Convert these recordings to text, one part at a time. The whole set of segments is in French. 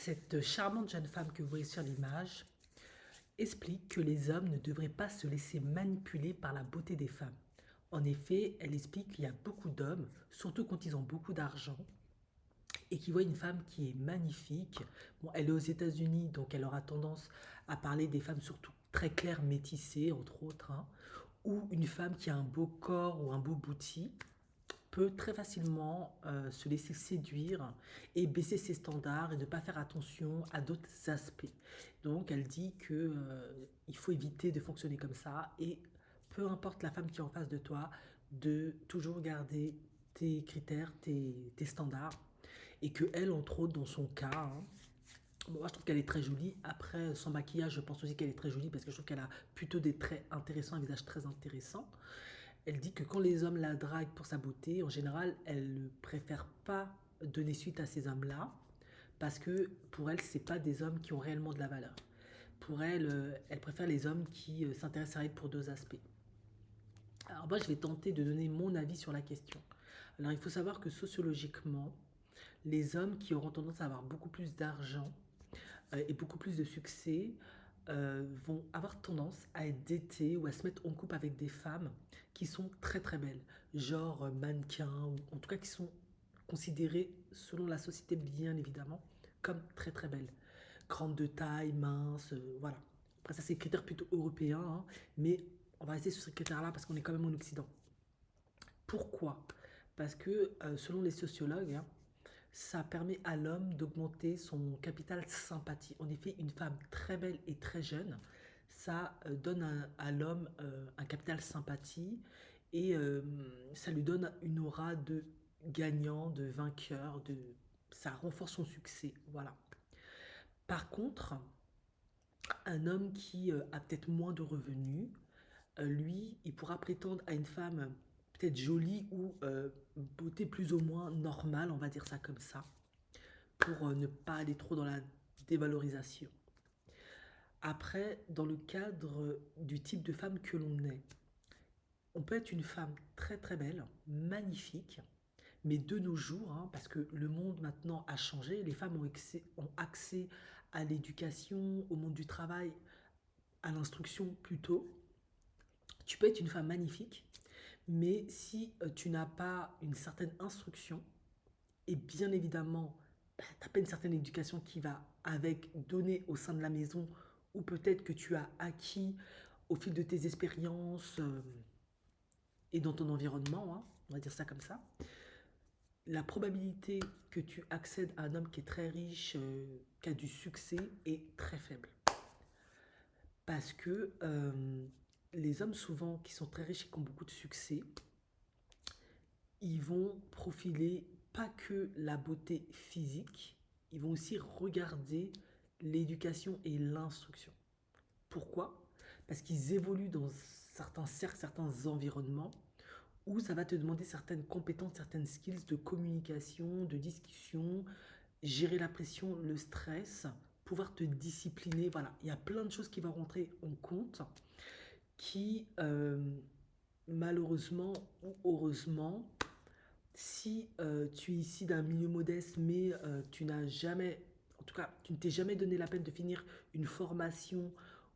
Cette charmante jeune femme que vous voyez sur l'image explique que les hommes ne devraient pas se laisser manipuler par la beauté des femmes. En effet, elle explique qu'il y a beaucoup d'hommes, surtout quand ils ont beaucoup d'argent, et qui voient une femme qui est magnifique. Bon, elle est aux États-Unis, donc elle aura tendance à parler des femmes surtout très claires, métissées, entre autres, hein, ou une femme qui a un beau corps ou un beau bouti peut très facilement se laisser séduire et baisser ses standards et ne pas faire attention à d'autres aspects. Donc elle dit que il faut éviter de fonctionner comme ça et peu importe la femme qui est en face de toi, de toujours garder tes critères, tes standards et que elle, entre autres, dans son cas, hein, bon, moi je trouve qu'elle est très jolie. Après, son maquillage, je pense aussi qu'elle est très jolie parce que je trouve qu'elle a plutôt des traits intéressants, un visage très intéressant. Elle dit que quand les hommes la draguent pour sa beauté, en général, elle ne préfère pas donner suite à ces hommes-là parce que pour elle, c'est pas des hommes qui ont réellement de la valeur. Pour elle, elle préfère les hommes qui s'intéressent à elle pour deux aspects. Alors moi, je vais tenter de donner mon avis sur la question. Alors il faut savoir que sociologiquement, les hommes qui auront tendance à avoir beaucoup plus d'argent et beaucoup plus de succès vont avoir tendance à être datés ou à se mettre en couple avec des femmes qui sont très très belles, genre mannequins, ou en tout cas qui sont considérées, selon la société bien évidemment, comme très très belles. Grandes de taille, minces, voilà. Après ça c'est des critères plutôt européens, hein, mais on va rester sur ces critères-là parce qu'on est quand même en Occident. Pourquoi? Parce que selon les sociologues, hein, ça permet à l'homme d'augmenter son capital sympathie. En effet, une femme très belle et très jeune, ça donne à l'homme un capital sympathie et ça lui donne une aura de gagnant, de vainqueur, ça renforce son succès. Voilà. Par contre, un homme qui a peut-être moins de revenus, lui, il pourra prétendre à une femme peut-être jolie ou beauté plus ou moins normale, on va dire ça comme ça pour ne pas aller trop dans la dévalorisation. Après, dans le cadre du type de femme que l'on est, on peut être une femme très très belle, magnifique, mais de nos jours, hein, parce que le monde maintenant a changé, les femmes ont accès à l'éducation, au monde du travail, à l'instruction plutôt. Tu peux être une femme magnifique, mais si tu n'as pas une certaine instruction, et bien évidemment, bah, tu n'as pas une certaine éducation qui va avec donner au sein de la maison, ou peut-être que tu as acquis au fil de tes expériences et dans ton environnement, hein, on va dire ça comme ça, la probabilité que tu accèdes à un homme qui est très riche, qui a du succès, est très faible. Parce que les hommes souvent qui sont très riches et qui ont beaucoup de succès, ils vont profiler pas que la beauté physique, ils vont aussi regarder l'éducation et l'instruction. Pourquoi? Parce qu'ils évoluent dans certains cercles, certains environnements où ça va te demander certaines compétences, certaines skills de communication, de discussion, gérer la pression, le stress, pouvoir te discipliner. Voilà, il y a plein de choses qui vont rentrer en compte qui, malheureusement ou heureusement, si tu es ici d'un milieu modeste, mais tu n'as jamais, en tout cas, tu ne t'es jamais donné la peine de finir une formation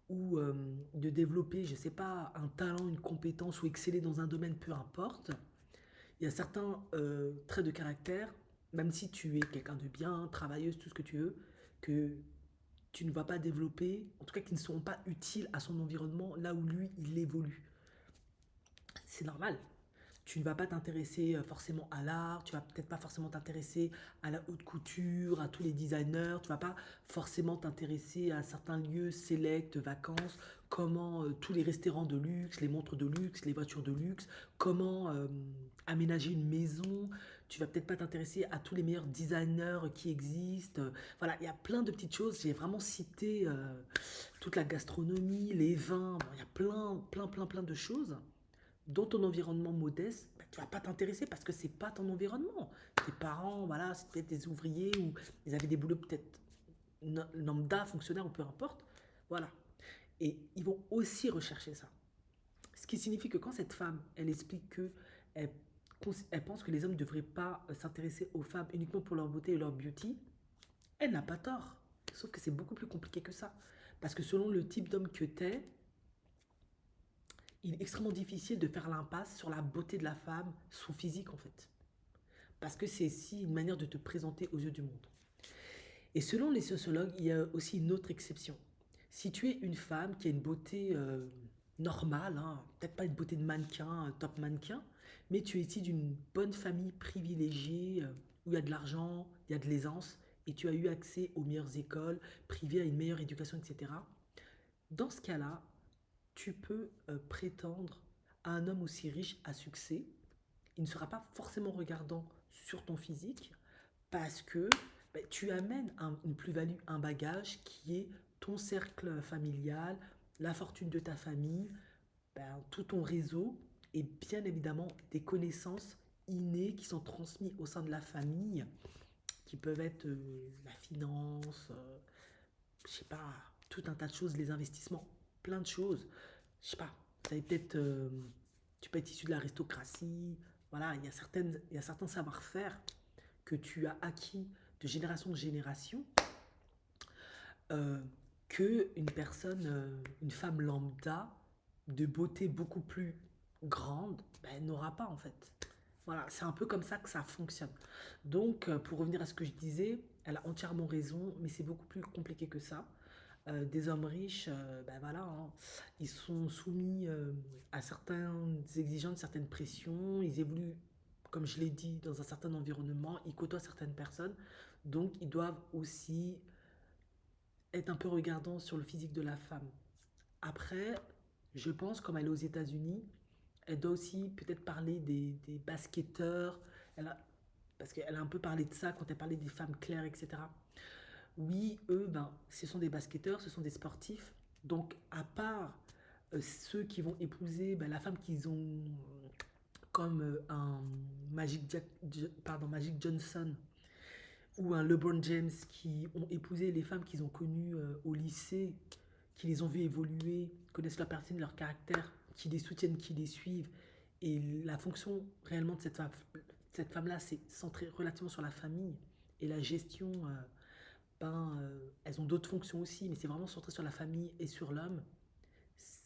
ou de développer, je ne sais pas, un talent, une compétence ou exceller dans un domaine, peu importe, il y a certains traits de caractère, même si tu es quelqu'un de bien, travailleuse, tout ce que tu veux, que tu ne vas pas développer, en tout cas qui ne seront pas utiles à son environnement là où lui, il évolue. C'est normal. Tu ne vas pas t'intéresser forcément à l'art, tu vas peut-être pas forcément t'intéresser à la haute couture, à tous les designers, tu vas pas forcément t'intéresser à certains lieux sélects, vacances, comment tous les restaurants de luxe, les montres de luxe, les voitures de luxe, comment aménager une maison, tu vas peut-être pas t'intéresser à tous les meilleurs designers qui existent. Voilà, il y a plein de petites choses, j'ai vraiment cité toute la gastronomie, les vins, bon, il y a plein de choses dans ton environnement modeste, bah, tu vas pas t'intéresser parce que c'est pas ton environnement. Tes parents, voilà, c'est peut-être des ouvriers ou ils avaient des boulots peut-être lambda, fonctionnaires ou peu importe. Voilà. Et ils vont aussi rechercher ça. Ce qui signifie que quand cette femme, elle explique que elle, elle pense que les hommes ne devraient pas s'intéresser aux femmes uniquement pour leur beauté et leur beauty, Elle n'a pas tort. Sauf que c'est beaucoup plus compliqué que ça. Parce que selon le type d'homme que t'es, il est extrêmement difficile de faire l'impasse sur la beauté de la femme, son physique en fait. Parce que c'est aussi une manière de te présenter aux yeux du monde. Et selon les sociologues, il y a aussi une autre exception. Si tu es une femme qui a une beauté normale, hein, peut-être pas une beauté de mannequin, top mannequin, mais tu es ici d'une bonne famille privilégiée, où il y a de l'argent, il y a de l'aisance, et tu as eu accès aux meilleures écoles, privées à une meilleure éducation, etc. Dans ce cas-là, tu peux prétendre à un homme aussi riche à succès. Il ne sera pas forcément regardant sur ton physique parce que tu amènes une plus-value, un bagage qui est ton cercle familial, la fortune de ta famille, tout ton réseau et bien évidemment des connaissances innées qui sont transmises au sein de la famille, qui peuvent être la finance, je sais pas, tout un tas de choses, les investissements, plein de choses. Je sais pas, ça peut-être, tu peux être issu de l'aristocratie, voilà, il y a certains savoir-faire que tu as acquis de génération en génération euh, que une personne, une femme lambda de beauté beaucoup plus grande, n'aura pas en fait. Voilà, c'est un peu comme ça que ça fonctionne. Donc, pour revenir à ce que je disais, elle a entièrement raison, mais c'est beaucoup plus compliqué que ça. Des hommes riches, voilà, hein, ils sont soumis à certaines exigences, certaines pressions, ils évoluent, comme je l'ai dit, dans un certain environnement, ils côtoient certaines personnes, donc ils doivent aussi être un peu regardants sur le physique de la femme. Après, je pense, comme elle est aux États-Unis, elle doit aussi peut-être parler des basketteurs, elle a- parce qu'elle a un peu parlé de ça quand elle parlait des femmes claires, etc. Oui, eux, ce sont des basketteurs, ce sont des sportifs. Donc, à part ceux qui vont épouser la femme qu'ils ont comme un Magic Johnson ou un LeBron James qui ont épousé les femmes qu'ils ont connues au lycée, qui les ont vues évoluer, connaissent leur personne, leur caractère, qui les soutiennent, qui les suivent. Et la fonction réellement de cette femme-là, c'est centré relativement sur la famille et la gestion. Elles ont d'autres fonctions aussi, mais c'est vraiment centré sur la famille et sur l'homme.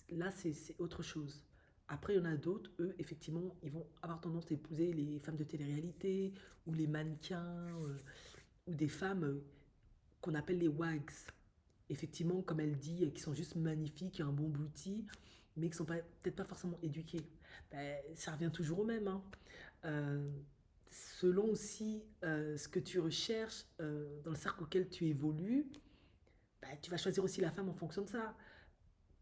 Là, c'est autre chose. Après, il y en a d'autres, eux, effectivement, ils vont avoir tendance à épouser les femmes de télé-réalité ou les mannequins ou des femmes qu'on appelle les wags. Effectivement, comme elle dit, qui sont juste magnifiques, qui ont un bon bouti, mais qui sont peut-être pas forcément éduquées. Ça revient toujours au même, hein. Euh, Selon aussi ce que tu recherches dans le cercle auquel tu évolues, tu vas choisir aussi la femme en fonction de ça.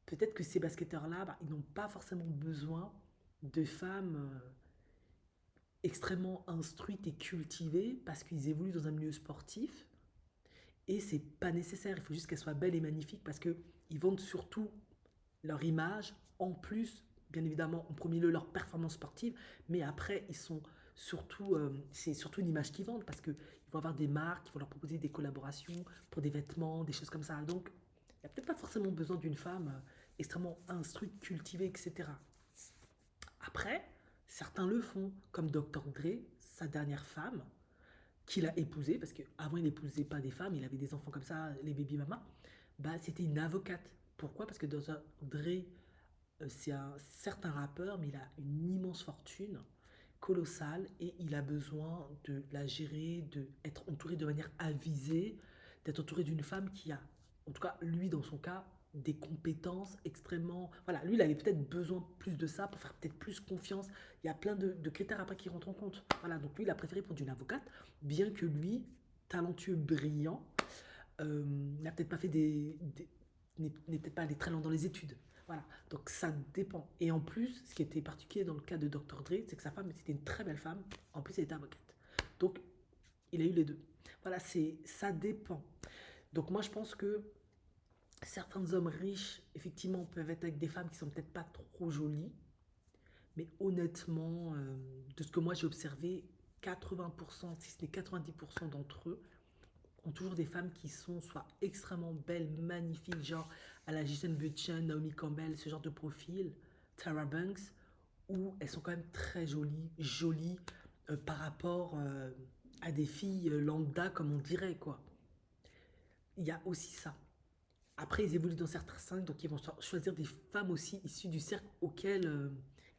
Peut-être que ces basketteurs-là, ils n'ont pas forcément besoin de femmes extrêmement instruites et cultivées parce qu'ils évoluent dans un milieu sportif et c'est pas nécessaire. Il faut juste qu'elles soient belles et magnifiques parce qu'ils vendent surtout leur image, en plus, bien évidemment, en premier lieu, leur performance sportive, mais après, c'est surtout une image qu'ils vendent parce qu'ils vont avoir des marques qui vont leur proposer des collaborations pour des vêtements, des choses comme ça. Donc, il n'y a peut-être pas forcément besoin d'une femme extrêmement instruite, cultivée, etc. Après, certains le font, comme Dr. Dre, sa dernière femme, qu'il a épousée, parce qu'avant il n'épousait pas des femmes, il avait des enfants comme ça, les baby mamas, c'était une avocate. Pourquoi? Parce que Dr. Dre, c'est un certain rappeur, mais il a une immense fortune, colossale, et il a besoin de la gérer, d'être entouré de manière avisée, d'être entouré d'une femme qui a, en tout cas lui dans son cas, des compétences extrêmement... Voilà, lui il avait peut-être besoin plus de ça pour faire peut-être plus confiance. Il y a plein de critères après qui rentrent en compte. Voilà, donc lui il a préféré prendre une avocate, bien que lui, talentueux, brillant, n'a peut-être pas fait n'est peut-être pas allé très loin dans les études. Voilà, donc ça dépend. Et en plus, ce qui était particulier dans le cas de Dr. Dre, c'est que sa femme, c'était une très belle femme. En plus, elle était avocate. Donc, il a eu les deux. Voilà, ça dépend. Donc moi, je pense que certains hommes riches, effectivement, peuvent être avec des femmes qui sont peut-être pas trop jolies. Mais honnêtement, de ce que moi j'ai observé, 80%, si ce n'est 90% d'entre eux ont toujours des femmes qui sont soit extrêmement belles, magnifiques, genre à la Gisèle Bündchen, Naomi Campbell, ce genre de profil, Tara Banks, ou elles sont quand même très jolies par rapport à des filles lambda, comme on dirait, quoi. Il y a aussi ça. Après, ils évoluent dans certains cercles, donc ils vont choisir des femmes aussi issues du cercle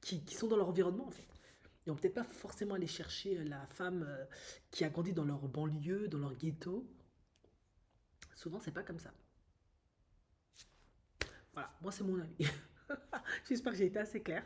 qui sont dans leur environnement en fait. Ils vont peut-être pas forcément aller chercher la femme qui a grandi dans leur banlieue, dans leur ghetto. Souvent, c'est pas comme ça. Voilà, moi c'est mon avis. J'espère que j'ai été assez clair.